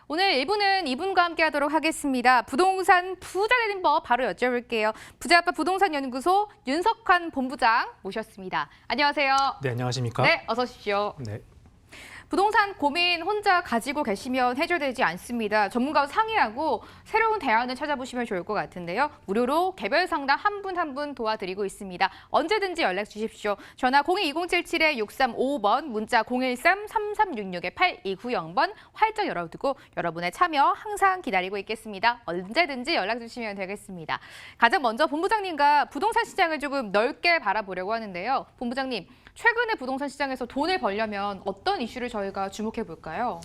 오늘 1부는 이분과 함께 하도록 하겠습니다. 부동산 부자 되는 법 바로 여쭤볼게요. 부자아빠 부동산연구소 윤석환 본부장 모셨습니다. 안녕하세요. 네, 안녕하십니까? 네, 어서 오십시오. 네. 부동산 고민 혼자 가지고 계시면 해결되지 않습니다. 전문가와 상의하고 새로운 대안을 찾아보시면 좋을 것 같은데요. 무료로 개별 상담 한 분 한 분 도와드리고 있습니다. 언제든지 연락 주십시오. 전화 02-2077-6355번, 문자 013-3366-8290번 활짝 열어두고 여러분의 참여 항상 기다리고 있겠습니다. 언제든지 연락 주시면 되겠습니다. 가장 먼저 본부장님과 부동산 시장을 조금 넓게 바라보려고 하는데요. 본부장님, 최근에 부동산 시장에서 돈을 벌려면 어떤 이슈를 저희가 주목해 볼까요?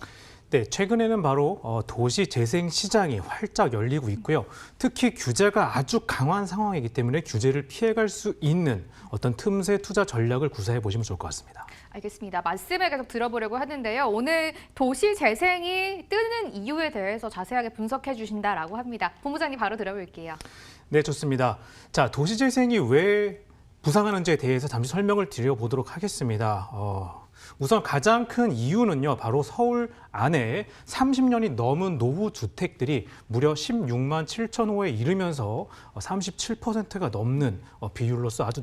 네, 최근에는 바로 도시 재생 시장이 활짝 열리고 있고요. 특히 규제가 아주 강한 상황이기 때문에 규제를 피해갈 수 있는 어떤 틈새 투자 전략을 구사해 보시면 좋을 것 같습니다. 알겠습니다. 말씀을 계속 들어보려고 하는데요. 오늘 도시 재생이 뜨는 이유에 대해서 자세하게 분석해 주신다라고 합니다. 본부장님 바로 들어볼게요. 네, 좋습니다. 자, 도시 재생이 왜 부상하는지에 대해서 잠시 설명을 드려보도록 하겠습니다. 우선 가장 큰 이유는요, 바로 서울 안에 30년이 넘은 노후 주택들이 무려 16만 7천 호에 이르면서 37%가 넘는 비율로서 아주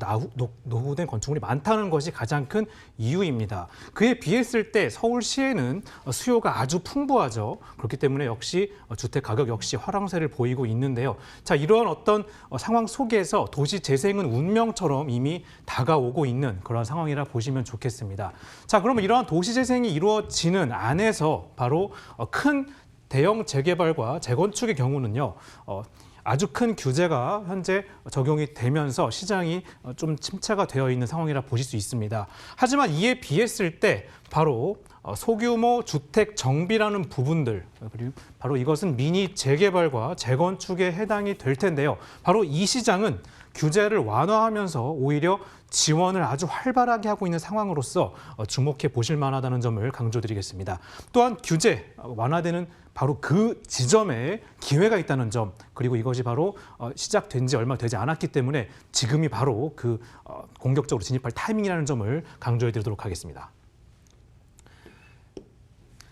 노후된 건축물이 많다는 것이 가장 큰 이유입니다. 그에 비했을 때 서울시에는 수요가 아주 풍부하죠. 그렇기 때문에 역시 주택 가격 역시 화랑세를 보이고 있는데요. 자, 이러한 어떤 상황 속에서 도시 재생은 운명처럼 이미 다가오고 있는 그런 상황이라 보시면 좋겠습니다. 자, 그러면 이러한 도시 재생이 이루어지는 안에서 바로 큰 대형 재개발과 재건축의 경우는요, 아주 큰 규제가 현재 적용이 되면서 시장이 좀 침체가 되어 있는 상황이라 보실 수 있습니다. 하지만 이에 비했을 때 바로 소규모 주택 정비라는 부분들, 그리고 바로 이것은 미니 재개발과 재건축에 해당이 될 텐데요. 바로 이 시장은 규제를 완화하면서 오히려 지원을 아주 활발하게 하고 있는 상황으로서 주목해 보실 만하다는 점을 강조드리겠습니다. 또한 규제 완화되는 바로 그 지점에 기회가 있다는 점, 그리고 이것이 바로 시작된 지 얼마 되지 않았기 때문에 지금이 바로 그 공격적으로 진입할 타이밍이라는 점을 강조해 드리도록 하겠습니다.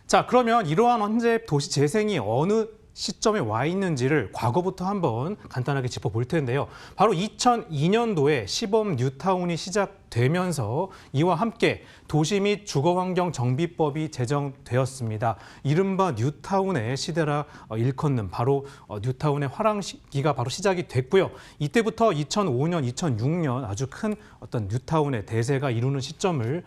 자, 그러면 이러한 현재 도시 재생이 어느 시점에 와 있는지를 과거부터 한번 간단하게 짚어볼 텐데요. 바로 2002년도에 시범 뉴타운이 시작되면서 이와 함께 도시 및 주거환경 정비법이 제정되었습니다. 이른바 뉴타운의 시대라 일컫는 바로 뉴타운의 화랑기가 바로 시작이 됐고요. 이때부터 2005년, 2006년 아주 큰 어떤 뉴타운의 대세가 이루는 시점을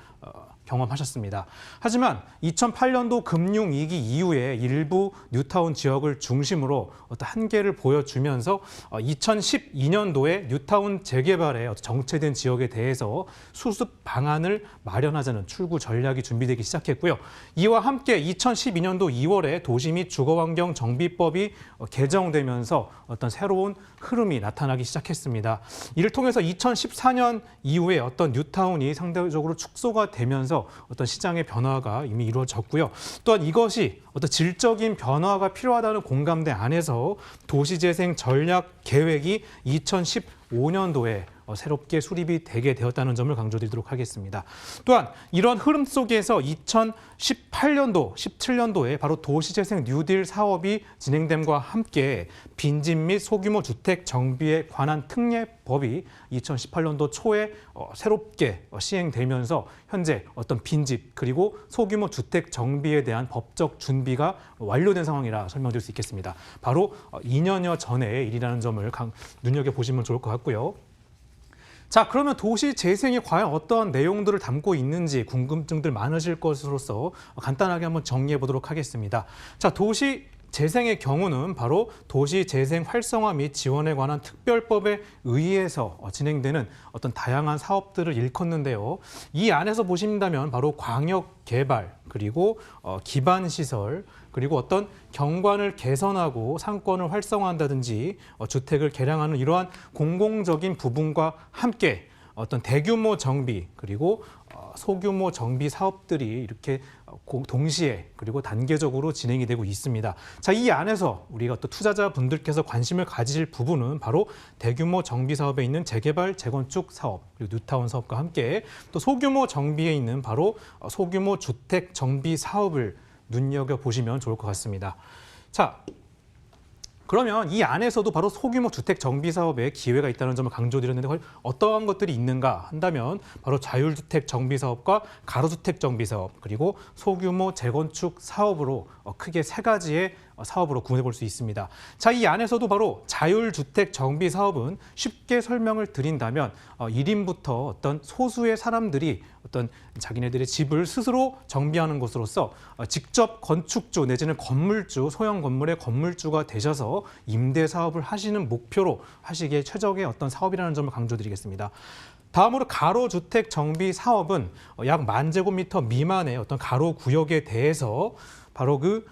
경험하셨습니다. 하지만 2008년도 금융위기 이후에 일부 뉴타운 지역을 중심으로 어떤 한계를 보여주면서 2012년도에 뉴타운 재개발의 정체된 지역에 대해서 수습 방안을 마련하자는 출구 전략이 준비되기 시작했고요. 이와 함께 2012년도 2월에 도시 및 주거환경 정비법이 개정되면서 어떤 새로운 흐름이 나타나기 시작했습니다. 이를 통해서 2014년 이후에 어떤 뉴타운이 상대적으로 축소가 되면서 어떤 시장의 변화가 이미 이루어졌고요. 또한 이것이 어떤 질적인 변화가 필요하다는 공감대 안에서 도시재생 전략 계획이 2015년도에 새롭게 수립이 되게 되었다는 점을 강조드리도록 하겠습니다. 또한 이런 흐름 속에서 2018년도, 17년도에 바로 도시재생 뉴딜 사업이 진행됨과 함께 빈집 및 소규모 주택 정비에 관한 특례법이 2018년도 초에 새롭게 시행되면서 현재 어떤 빈집 그리고 소규모 주택 정비에 대한 법적 준비가 완료된 상황이라 설명드릴 수 있겠습니다. 바로 2년여 전의 일이라는 점을 눈여겨보시면 좋을 것 같고요. 자, 그러면 도시 재생이 과연 어떤 내용들을 담고 있는지 궁금증들 많으실 것으로서 간단하게 한번 정리해 보도록 하겠습니다. 자, 도시 재생의 경우는 바로 도시 재생 활성화 및 지원에 관한 특별법에 의해서 진행되는 어떤 다양한 사업들을 일컫는데요. 이 안에서 보신다면 바로 광역 개발, 그리고 기반 시설, 그리고 어떤 경관을 개선하고 상권을 활성화한다든지 주택을 개량하는 이러한 공공적인 부분과 함께 어떤 대규모 정비 그리고 소규모 정비 사업들이 이렇게 동시에 그리고 단계적으로 진행이 되고 있습니다. 자, 이 안에서 우리가 또 투자자분들께서 관심을 가지실 부분은 바로 대규모 정비 사업에 있는 재개발, 재건축 사업, 그리고 뉴타운 사업과 함께 또 소규모 정비에 있는 바로 소규모 주택 정비 사업을 눈여겨보시면 좋을 것 같습니다. 자, 그러면 이 안에서도 바로 소규모 주택 정비 사업에 기회가 있다는 점을 강조드렸는데 어떠한 것들이 있는가 한다면 바로 자율주택 정비 사업과 가로주택 정비 사업 그리고 소규모 재건축 사업으로 크게 세 가지의 사업으로 구분해 볼 수 있습니다. 자, 이 안에서도 바로 자율주택 정비 사업은 쉽게 설명을 드린다면 1인부터 어떤 소수의 사람들이 어떤 자기네들의 집을 스스로 정비하는 것으로서 직접 건축주 내지는 건물주, 소형 건물의 건물주가 되셔서 임대 사업을 하시는 목표로 하시기에 최적의 어떤 사업이라는 점을 강조드리겠습니다. 다음으로 가로주택 정비 사업은 약 10,000제곱미터 미만의 어떤 가로 구역에 대해서 바로 그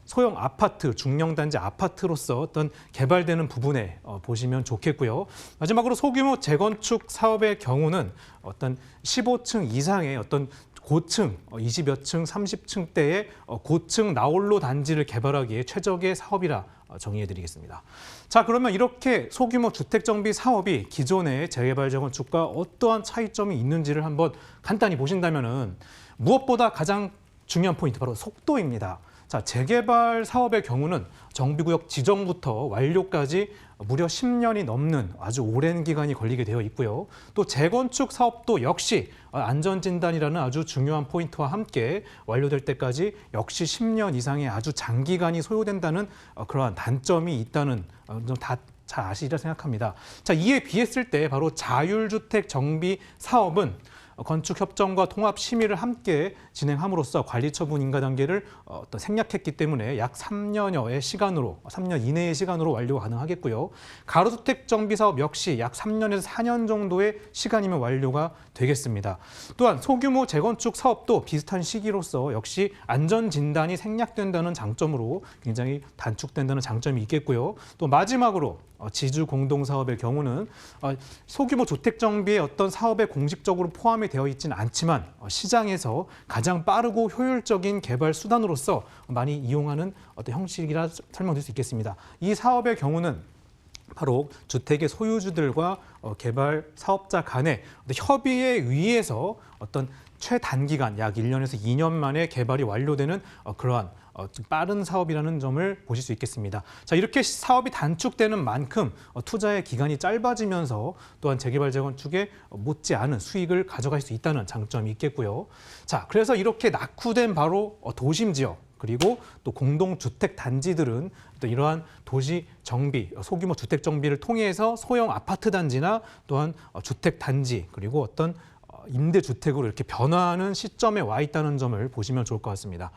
소형 아파트, 중령단지 아파트로서 어떤 개발되는 부분에 보시면 좋겠고요. 마지막으로 소규모 재건축 사업의 경우는 어떤 15층 이상의 어떤 고층, 20여 층, 30층대의 고층 나홀로 단지를 개발하기에 최적의 사업이라 정의해드리겠습니다. 자, 그러면 이렇게 소규모 주택정비 사업이 기존의 재개발 재건축과 어떠한 차이점이 있는지를 한번 간단히 보신다면은 무엇보다 가장 중요한 포인트 바로 속도입니다. 자, 재개발 사업의 경우는 정비구역 지정부터 완료까지 무려 10년이 넘는 아주 오랜 기간이 걸리게 되어 있고요. 또 재건축 사업도 역시 안전진단이라는 아주 중요한 포인트와 함께 완료될 때까지 역시 10년 이상의 아주 장기간이 소요된다는 그러한 단점이 있다는 점 다 잘 아시리라 생각합니다. 자, 이에 비했을 때 바로 자율주택 정비 사업은 건축협정과 통합심의를 함께 진행함으로써 관리처분 인가 단계를 생략했기 때문에 약 3년여의 시간으로, 3년 이내의 시간으로 완료가 가능하겠고요. 가로주택 정비 사업 역시 약 3년에서 4년 정도의 시간이면 완료가 되겠습니다. 또한 소규모 재건축 사업도 비슷한 시기로서 역시 안전진단이 생략된다는 장점으로 굉장히 단축된다는 장점이 있겠고요. 또 마지막으로 지주 공동사업의 경우는 소규모 주택 정비의 어떤 사업에 공식적으로 포함이 되어 있지는 않지만 시장에서 가장 빠르고 효율적인 개발 수단으로서 많이 이용하는 어떤 형식이라 설명드릴 수 있겠습니다. 이 사업의 경우는 바로 주택의 소유주들과 개발 사업자 간의 협의에 의해서 어떤 최단기간 약 1년에서 2년 만에 개발이 완료되는 그러한 좀 빠른 사업이라는 점을 보실 수 있겠습니다. 자, 이렇게 사업이 단축되는 만큼 투자의 기간이 짧아지면서 또한 재개발 재건축에 못지않은 수익을 가져갈 수 있다는 장점이 있겠고요. 자, 그래서 이렇게 낙후된 바로 도심 지역 그리고 또 공동주택 단지들은 또 이러한 도시 정비, 소규모 주택 정비를 통해서 소형 아파트 단지나 또한 주택 단지 그리고 어떤 임대주택으로 이렇게 변화하는 시점에 와 있다는 점을 보시면 좋을 것 같습니다.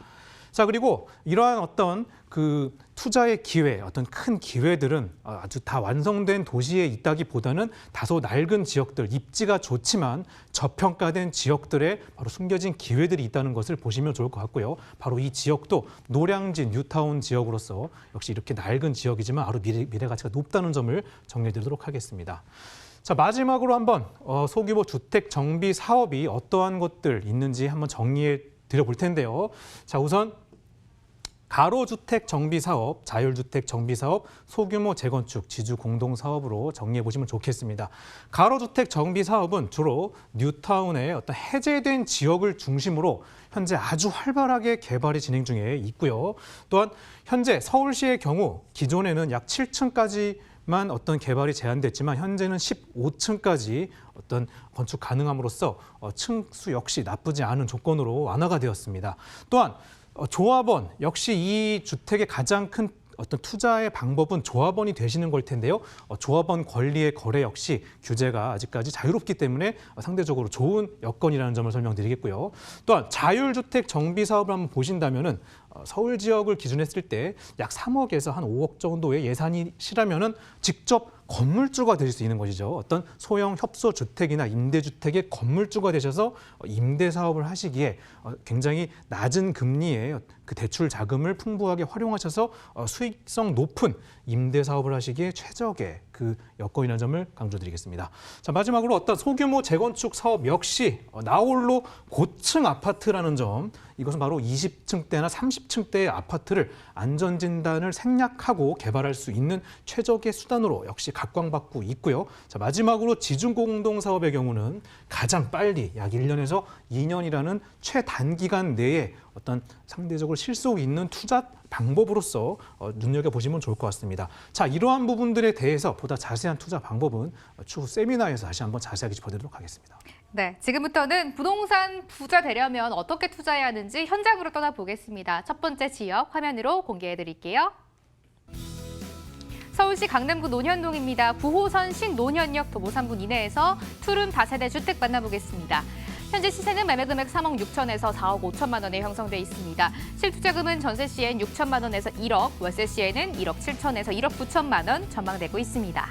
자, 그리고 이러한 어떤 그 투자의 기회, 어떤 큰 기회들은 아주 다 완성된 도시에 있다기보다는 다소 낡은 지역들, 입지가 좋지만 저평가된 지역들에 바로 숨겨진 기회들이 있다는 것을 보시면 좋을 것 같고요. 바로 이 지역도 노량진, 뉴타운 지역으로서 역시 이렇게 낡은 지역이지만 바로 미래 가치가 높다는 점을 정리해드리도록 하겠습니다. 자, 마지막으로 한번 소규모 주택 정비 사업이 어떠한 것들 있는지 한번 정리해 드려볼 텐데요. 자, 우선 가로주택 정비 사업, 자율주택 정비 사업, 소규모 재건축, 지주 공동 사업으로 정리해 보시면 좋겠습니다. 가로주택 정비 사업은 주로 뉴타운의 어떤 해제된 지역을 중심으로 현재 아주 활발하게 개발이 진행 중에 있고요. 또한 현재 서울시의 경우 기존에는 약 7층까지만 어떤 개발이 제한됐지만 현재는 15층까지 어떤 건축 가능함으로써 층수 역시 나쁘지 않은 조건으로 완화가 되었습니다. 또한 조합원 역시 이 주택의 가장 큰 어떤 투자의 방법은 조합원이 되시는 걸 텐데요. 조합원 권리의 거래 역시 규제가 아직까지 자유롭기 때문에 상대적으로 좋은 여건이라는 점을 설명드리겠고요. 또한 자율주택 정비 사업을 한번 보신다면은 서울 지역을 기준했을 때 약 3억에서 한 5억 정도의 예산이 실하면은 직접 건물주가 되실 수 있는 것이죠. 어떤 소형 협소주택이나 임대주택의 건물주가 되셔서 임대 사업을 하시기에 굉장히 낮은 금리의 그 대출 자금을 풍부하게 활용하셔서 수익성 높은 임대 사업을 하시기에 최적의 그 여건이라는 점을 강조드리겠습니다. 자, 마지막으로 어떤 소규모 재건축 사업 역시 나홀로 고층 아파트라는 점, 이것은 바로 20층대나 30층대의 아파트를 안전진단을 생략하고 개발할 수 있는 최적의 수단으로 역시 각광받고 있고요. 자, 마지막으로 지중공동사업의 경우는 가장 빨리 약 1년에서 2년이라는 최단기간 내에 어떤 상대적으로 실속 있는 투자 방법으로서 눈여겨보시면 좋을 것 같습니다. 자, 이러한 부분들에 대해서 보다 자세한 투자 방법은 추후 세미나에서 다시 한번 자세하게 짚어드리도록 하겠습니다. 네, 지금부터는 부동산 부자 되려면 어떻게 투자해야 하는지 현장으로 떠나보겠습니다. 첫 번째 지역 화면으로 공개해드릴게요. 서울시 강남구 논현동입니다. 9호선 신논현역 도보 3분 이내에서 투룸 다세대 주택 만나보겠습니다. 현재 시세는 매매 금액 3억 6천에서 4억 5천만 원에 형성돼 있습니다. 실투자금은 전세 시엔 6천만 원에서 1억, 월세 시에는 1억 7천에서 1억 9천만 원 전망되고 있습니다.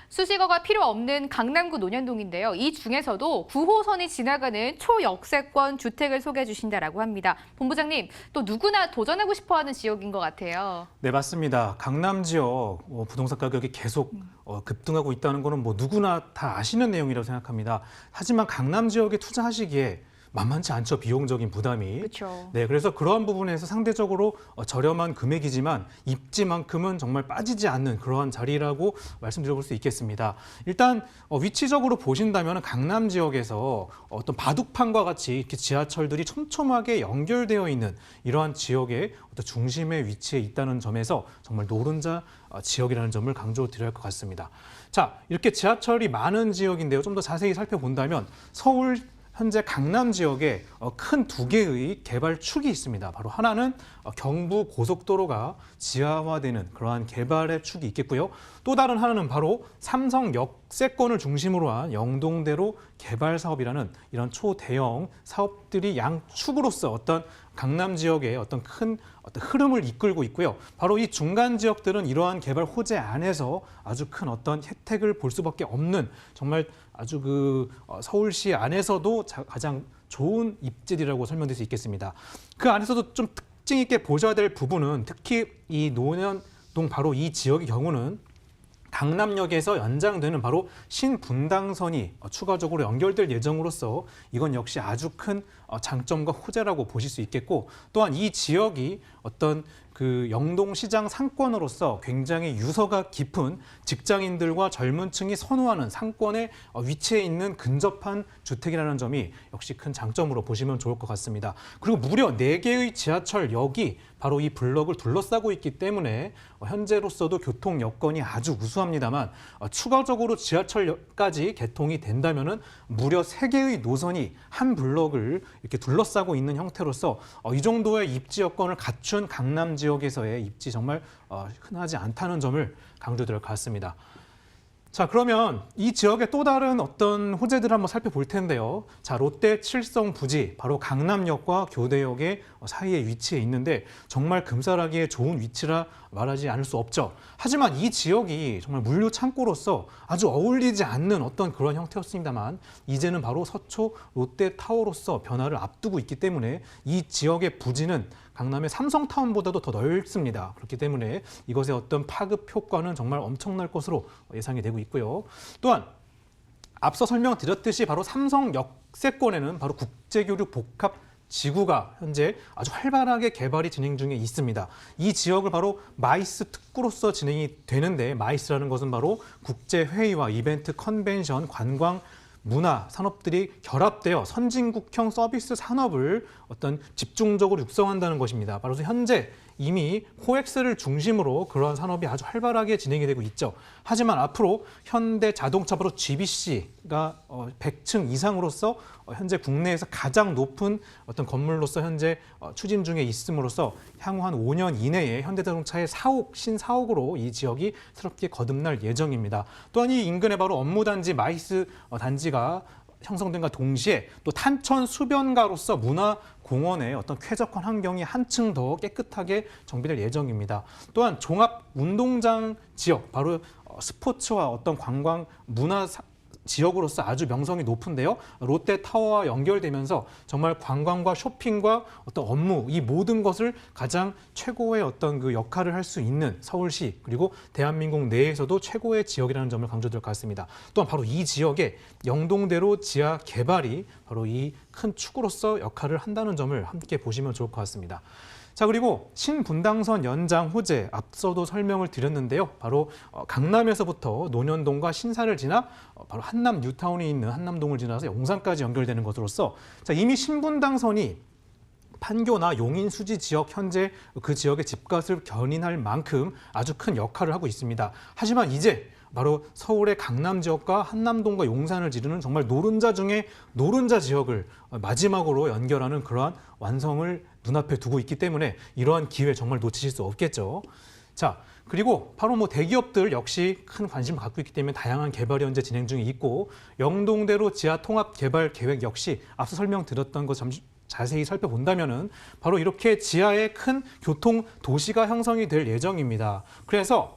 수식어가 필요 없는 강남구 논현동인데요. 이 중에서도 9호선이 지나가는 초역세권 주택을 소개해 주신다라고 합니다. 본부장님, 또 누구나 도전하고 싶어하는 지역인 것 같아요. 네, 맞습니다. 강남 지역 부동산 가격이 계속 급등하고 있다는 거는 뭐 누구나 다 아시는 내용이라고 생각합니다. 하지만 강남 지역에 투자하시기에 만만치 않죠. 비용적인 부담이. 그렇죠. 네, 그래서 그러한 부분에서 상대적으로 저렴한 금액이지만 입지만큼은 정말 빠지지 않는 그러한 자리라고 말씀드려볼 수 있겠습니다. 일단 위치적으로 보신다면 강남 지역에서 어떤 바둑판과 같이 이렇게 지하철들이 촘촘하게 연결되어 있는 이러한 지역의 어떤 중심에 위치해 있다는 점에서 정말 노른자 지역이라는 점을 강조드려야 할 것 같습니다. 자, 이렇게 지하철이 많은 지역인데요. 좀 더 자세히 살펴본다면 서울 현재 강남 지역에 큰 두 개의 개발 축이 있습니다. 바로 하나는 경부 고속도로가 지하화되는 그러한 개발의 축이 있겠고요. 또 다른 하나는 바로 삼성 역세권을 중심으로 한 영동대로 개발 사업이라는 이런 초대형 사업들이 양축으로서 어떤 강남 지역의 어떤 큰 흐름을 이끌고 있고요. 바로 이 중간 지역들은 이러한 개발 호재 안에서 아주 큰 어떤 혜택을 볼 수밖에 없는 정말 아주 서울시 안에서도 가장 좋은 입지라고 설명드릴 수 있겠습니다. 그 안에서도 좀 특징 있게 보셔야 될 부분은 특히 이 논현동 바로 이 지역의 경우는 강남역에서 연장되는 바로 신분당선이 추가적으로 연결될 예정으로서 이건 역시 아주 큰 장점과 호재라고 보실 수 있겠고, 또한 이 지역이 어떤 그 영동시장 상권으로서 굉장히 유서가 깊은 직장인들과 젊은 층이 선호하는 상권에 위치해 있는 근접한 주택이라는 점이 역시 큰 장점으로 보시면 좋을 것 같습니다. 그리고 무려 4개의 지하철역이 바로 이 블럭을 둘러싸고 있기 때문에 현재로서도 교통 여건이 아주 우수합니다만 추가적으로 지하철역까지 개통이 된다면은 무려 3개의 노선이 한 블럭을 이렇게 둘러싸고 있는 형태로서 이 정도의 입지 여건을 갖춘 강남 지역에서의 입지 정말 흔하지 않다는 점을 강조드릴 것 같습니다. 자, 그러면 이 지역의 또 다른 어떤 호재들을 한번 살펴볼 텐데요. 자, 롯데 칠성 부지, 바로 강남역과 교대역의 사이에 위치해 있는데 정말 금살하기에 좋은 위치라 말하지 않을 수 없죠. 하지만 이 지역이 정말 물류 창고로서 아주 어울리지 않는 어떤 그런 형태였습니다만 이제는 바로 서초 롯데타워로서 변화를 앞두고 있기 때문에 이 지역의 부지는 강남의 삼성타운보다도 더 넓습니다. 그렇기 때문에 이것의 어떤 파급 효과는 정말 엄청날 것으로 예상이 되고 있고요. 또한 앞서 설명드렸듯이 바로 삼성 역세권에는 바로 국제교류 복합 지구가 현재 아주 활발하게 개발이 진행 중에 있습니다. 이 지역을 바로 마이스 특구로서 진행이 되는데, 마이스라는 것은 바로 국제회의와 이벤트, 컨벤션, 관광, 문화 산업들이 결합되어 선진국형 서비스 산업을 어떤 집중적으로 육성한다는 것입니다. 바로 현재 이미 코엑스를 중심으로 그러한 산업이 아주 활발하게 진행이 되고 있죠. 하지만 앞으로 현대 자동차 바로 GBC가 100층 이상으로서 현재 국내에서 가장 높은 어떤 건물로서 현재 추진 중에 있음으로써 향후 한 5년 이내에 현대자동차의 신사옥으로 이 지역이 새롭게 거듭날 예정입니다. 또한 이 인근에 바로 업무단지 마이스 단지가 형성된과 동시에 또 탄천 수변가로서 문화공원의 어떤 쾌적한 환경이 한층 더 깨끗하게 정비될 예정입니다. 또한 종합 운동장 지역, 바로 스포츠와 어떤 관광 문화 지역으로서 아주 명성이 높은데요. 롯데타워와 연결되면서 정말 관광과 쇼핑과 어떤 업무 이 모든 것을 가장 최고의 어떤 그 역할을 할 수 있는 서울시 그리고 대한민국 내에서도 최고의 지역이라는 점을 강조드릴 것 같습니다. 또한 바로 이 지역의 영동대로 지하 개발이 바로 이 큰 축으로서 역할을 한다는 점을 함께 보시면 좋을 것 같습니다. 자, 그리고 신분당선 연장 호재 앞서도 설명을 드렸는데요. 바로 강남에서부터 논현동과 신사를 지나 바로 한남 뉴타운이 있는 한남동을 지나서 용산까지 연결되는 것으로서 자, 이미 신분당선이 판교나 용인 수지 지역 현재 그 지역의 집값을 견인할 만큼 아주 큰 역할을 하고 있습니다. 하지만 이제 바로 서울의 강남 지역과 한남동과 용산을 지르는 정말 노른자 중에 노른자 지역을 마지막으로 연결하는 그러한 완성을 눈앞에 두고 있기 때문에 이러한 기회 정말 놓치실 수 없겠죠. 자, 그리고 바로 뭐 대기업들 역시 큰 관심을 갖고 있기 때문에 다양한 개발이 현재 진행 중에 있고 영동대로 지하 통합 개발 계획 역시 앞서 설명드렸던 것 잠시 자세히 살펴본다면은 바로 이렇게 지하에 큰 교통 도시가 형성이 될 예정입니다. 그래서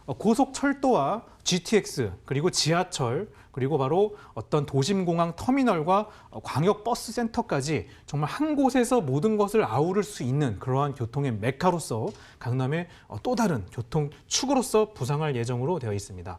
고속철도와 GTX 그리고 지하철 그리고 바로 어떤 도심공항 터미널과 광역버스 센터까지 정말 한 곳에서 모든 것을 아우를 수 있는 그러한 교통의 메카로서 강남의 또 다른 교통축으로서 부상할 예정으로 되어 있습니다.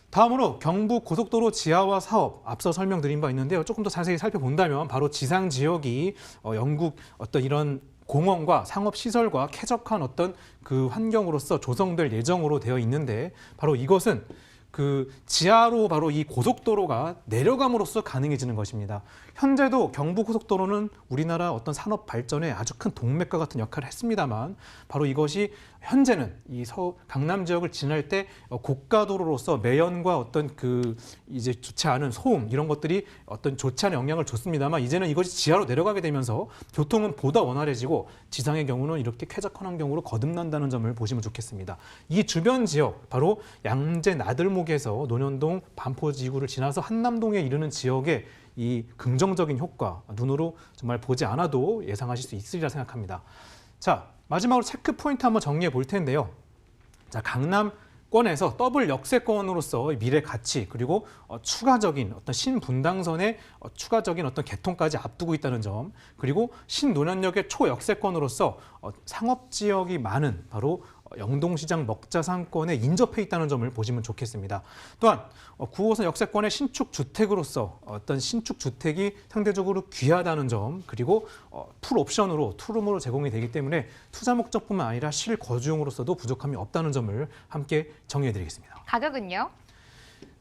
다음으로 경부 고속도로 지하화 사업 앞서 설명드린 바 있는데요. 조금 더 자세히 살펴본다면 바로 지상 지역이 영국 어떤 이런 공원과 상업시설과 쾌적한 어떤 그 환경으로서 조성될 예정으로 되어 있는데 바로 이것은 그 지하로 바로 이 고속도로가 내려감으로써 가능해지는 것입니다. 현재도 경부고속도로는 우리나라 어떤 산업 발전에 아주 큰 동맥과 같은 역할을 했습니다만 바로 이것이 현재는 이 강남 지역을 지날 때 고가도로로서 매연과 어떤 그 이제 좋지 않은 소음 이런 것들이 어떤 좋지 않은 영향을 줬습니다만 이제는 이것이 지하로 내려가게 되면서 교통은 보다 원활해지고 지상의 경우는 이렇게 쾌적한 환경으로 거듭난다는 점을 보시면 좋겠습니다. 이 주변 지역 바로 양재 나들목에서 논현동 반포지구를 지나서 한남동에 이르는 지역에 이 긍정적인 효과 눈으로 정말 보지 않아도 예상하실 수 있으리라 생각합니다. 자, 마지막으로 체크 포인트 한번 정리해 볼 텐데요. 자, 강남권에서 더블 역세권으로서 미래 가치 그리고 추가적인 어떤 신분당선의 추가적인 어떤 개통까지 앞두고 있다는 점 그리고 신논현역의 초역세권으로서 상업 지역이 많은 바로 영동시장 먹자상권에 인접해 있다는 점을 보시면 좋겠습니다. 또한 9호선 역세권의 신축 주택으로서 어떤 신축 주택이 상대적으로 귀하다는 점 그리고 풀 옵션으로 투룸으로 제공이 되기 때문에 투자 목적뿐만 아니라 실거주용으로서도 부족함이 없다는 점을 함께 정리해 드리겠습니다. 가격은요?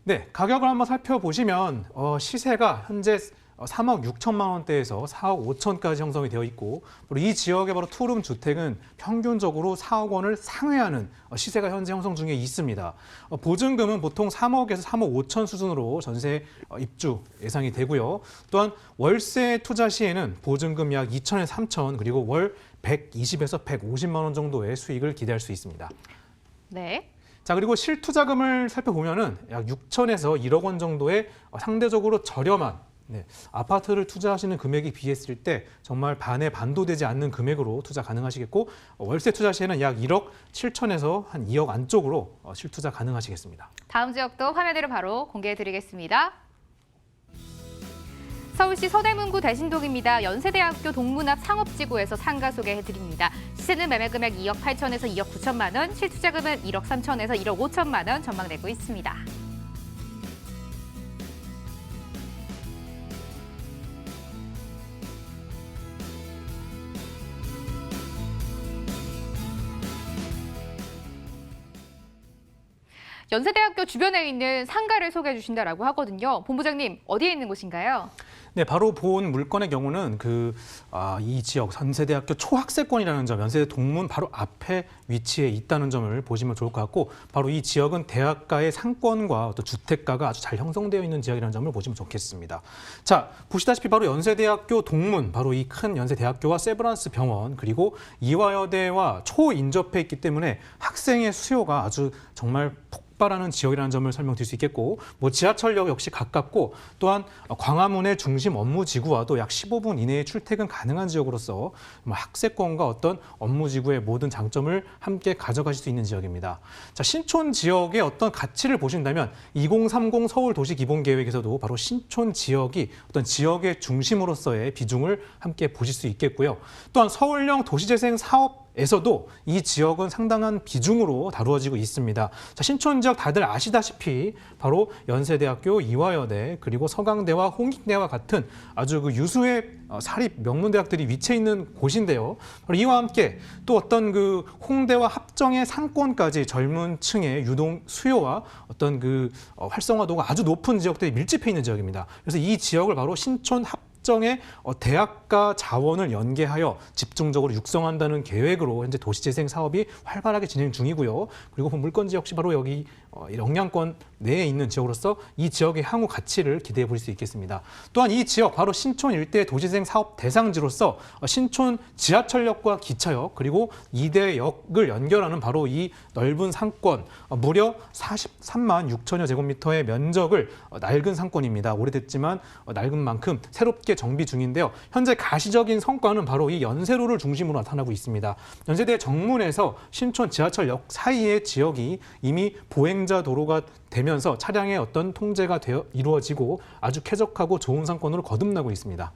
네, 가격을 한번 살펴보시면 시세가 현재 3억 6천만 원대에서 4억 5천까지 형성이 되어 있고 이 지역의 바로 투룸 주택은 평균적으로 4억 원을 상회하는 시세가 현재 형성 중에 있습니다. 보증금은 보통 3억에서 3억 5천 수준으로 전세 입주 예상이 되고요. 또한 월세 투자 시에는 보증금 약 2천에서 3천 그리고 월 120에서 150만 원 정도의 수익을 기대할 수 있습니다. 네. 자, 그리고 실투자금을 살펴보면은 약 6천에서 1억 원 정도의 상대적으로 저렴한 아파트를 투자하시는 금액에 비했을 때 정말 반에 반도 되지 않는 금액으로 투자 가능하시겠고 월세 투자 시에는 약 1억 7천에서 한 2억 안쪽으로 실투자 가능하시겠습니다. 다음 지역도 화면으로 바로 공개해 드리겠습니다. 서울시 서대문구 대신동입니다. 연세대학교 동문 앞 상업지구에서 상가 소개해 드립니다. 시세는 매매 금액 2억 8천에서 2억 9천만 원, 실투자금은 1억 3천에서 1억 5천만 원 전망되고 있습니다. 연세대학교 주변에 있는 상가를 소개해 주신다라고 하거든요. 본부장님, 어디에 있는 곳인가요? 네, 바로 본 물건의 경우는 이 지역 연세대학교 초학세권이라는 점, 연세대 동문 바로 앞에 위치해 있다는 점을 보시면 좋을 것 같고, 바로 이 지역은 대학가의 상권과 어떤 주택가가 아주 잘 형성되어 있는 지역이라는 점을 보시면 좋겠습니다. 자, 보시다시피 바로 연세대학교 동문, 바로 이 큰 연세대학교와 세브란스 병원, 그리고 이화여대와 초인접해 있기 때문에 학생의 수요가 아주 정말 폭발하는 지역이라는 점을 설명드릴 수 있겠고, 뭐 지하철역 역시 가깝고, 또한 광화문의 중심 업무지구와도 약 15분 이내에 출퇴근 가능한 지역으로서 뭐 학세권과 어떤 업무지구의 모든 장점을 함께 가져가실 수 있는 지역입니다. 자, 신촌 지역의 어떤 가치를 보신다면 2030 서울 도시 기본 계획에서도 바로 신촌 지역이 어떤 지역의 중심으로서의 비중을 함께 보실 수 있겠고요. 또한 서울형 도시재생 사업에서도 이 지역은 상당한 비중으로 다루어지고 있습니다. 자, 신촌 지역 다들 아시다시피 바로 연세대학교, 이화여대, 그리고 서강대와 홍익대와 같은 아주 그 유수의 사립 명문대학들이 위치해 있는 곳인데요. 바로 이와 함께 또 어떤 그 홍대와 합정의 상권까지 젊은 층의 유동 수요와 어떤 그 활성화도가 아주 높은 지역들이 밀집해 있는 지역입니다. 그래서 이 지역을 바로 신촌 합정의 대학가 자원을 연계하여 집중적으로 육성한다는 계획으로 현재 도시재생 사업이 활발하게 진행 중이고요. 그리고 물건지 역시 바로 여기 영향권 내에 있는 지역으로서 이 지역의 향후 가치를 기대해 볼 수 있겠습니다. 또한 이 지역 바로 신촌 일대 도시재생 사업 대상지로서 신촌 지하철역과 기차역 그리고 2대역을 연결하는 바로 이 넓은 상권 무려 43만 6천여 제곱미터의 면적을 낡은 상권입니다. 오래됐지만 낡은 만큼 새롭게 정비 중인데요. 현재 가시적인 성과는 바로 이 연세로를 중심으로 나타나고 있습니다. 연세대 정문에서 신촌 지하철역 사이의 지역이 이미 보행자 도로가 되면서 차량의 어떤 통제가 이루어지고 아주 쾌적하고 좋은 상권으로 거듭나고 있습니다.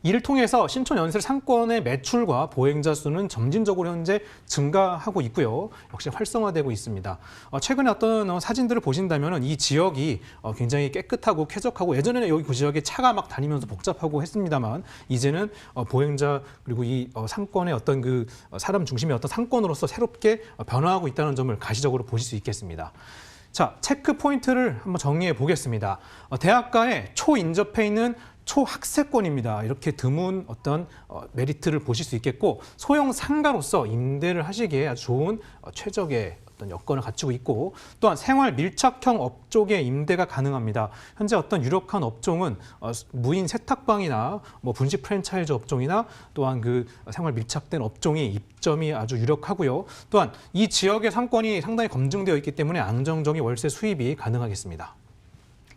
이를 통해서 신촌 연세 상권의 매출과 보행자 수는 점진적으로 현재 증가하고 있고요. 역시 활성화되고 있습니다. 최근에 어떤 사진들을 보신다면 이 지역이 굉장히 깨끗하고 쾌적하고 예전에는 여기 그 지역에 차가 막 다니면서 복잡하고 했습니다만 이제는 보행자 그리고 이 상권의 어떤 그 사람 중심의 어떤 상권으로서 새롭게 변화하고 있다는 점을 가시적으로 보실 수 있겠습니다. 자, 체크 포인트를 한번 정리해 보겠습니다. 대학가에 초인접해 있는 초학세권입니다. 이렇게 드문 어떤 메리트를 보실 수 있겠고 소형 상가로서 임대를 하시기에 아주 좋은 최적의 어떤 여건을 갖추고 있고 또한 생활 밀착형 업종의 임대가 가능합니다. 현재 어떤 유력한 업종은 무인 세탁방이나 뭐 분식 프랜차이즈 업종이나 또한 그 생활 밀착된 업종이 입점이 아주 유력하고요. 또한 이 지역의 상권이 상당히 검증되어 있기 때문에 안정적인 월세 수입이 가능하겠습니다.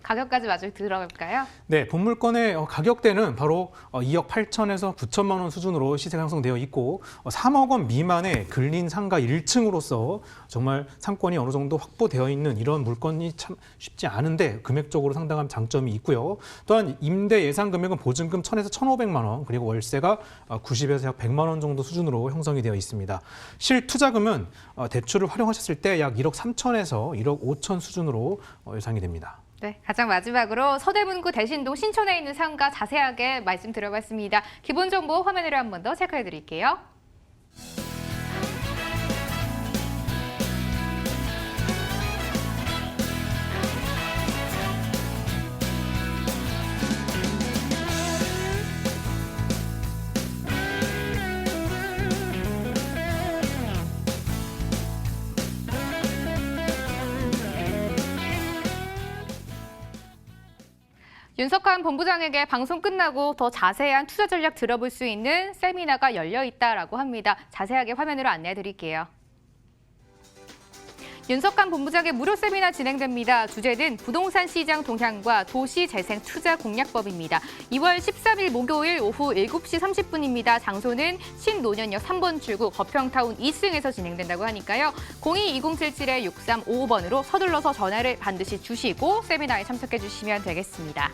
가격까지 마저 들어갈까요? 네, 본물건의 가격대는 바로 2억 8천에서 9천만 원 수준으로 시세가 형성되어 있고 3억 원 미만의 근린 상가 1층으로서 정말 상권이 어느 정도 확보되어 있는 이런 물건이 참 쉽지 않은데 금액적으로 상당한 장점이 있고요. 또한 임대 예상 금액은 보증금 1,000에서 1,500만 원 그리고 월세가 90에서 약 100만 원 정도 수준으로 형성이 되어 있습니다. 실투자금은 대출을 활용하셨을 때 약 1억 3천에서 1억 5천 수준으로 예상이 됩니다. 네, 가장 마지막으로 서대문구 대신동 신촌에 있는 상가 자세하게 말씀드려봤습니다. 기본 정보 화면으로 한 번 더 체크해드릴게요. 윤석환 본부장에게 방송 끝나고 더 자세한 투자 전략 들어볼 수 있는 세미나가 열려 있다라고 합니다. 자세하게 화면으로 안내해 드릴게요. 윤석환 본부장의 무료 세미나 진행됩니다. 주제는 부동산 시장 동향과 도시 재생 투자 공략법입니다. 2월 13일 목요일 오후 7시 30분입니다. 장소는 신노년역 3번 출구 거평타운 2층에서 진행된다고 하니까요. 02-2077-6355번으로 서둘러서 전화를 반드시 주시고 세미나에 참석해 주시면 되겠습니다.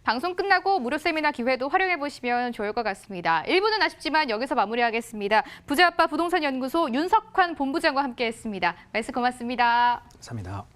방송 끝나고 무료 세미나 기회도 활용해 보시면 좋을 것 같습니다. 1부는 아쉽지만 여기서 마무리하겠습니다. 부자아빠 부동산 연구소 윤석환 본부장과 함께했습니다. 말씀 고맙습니다. 감사합니다.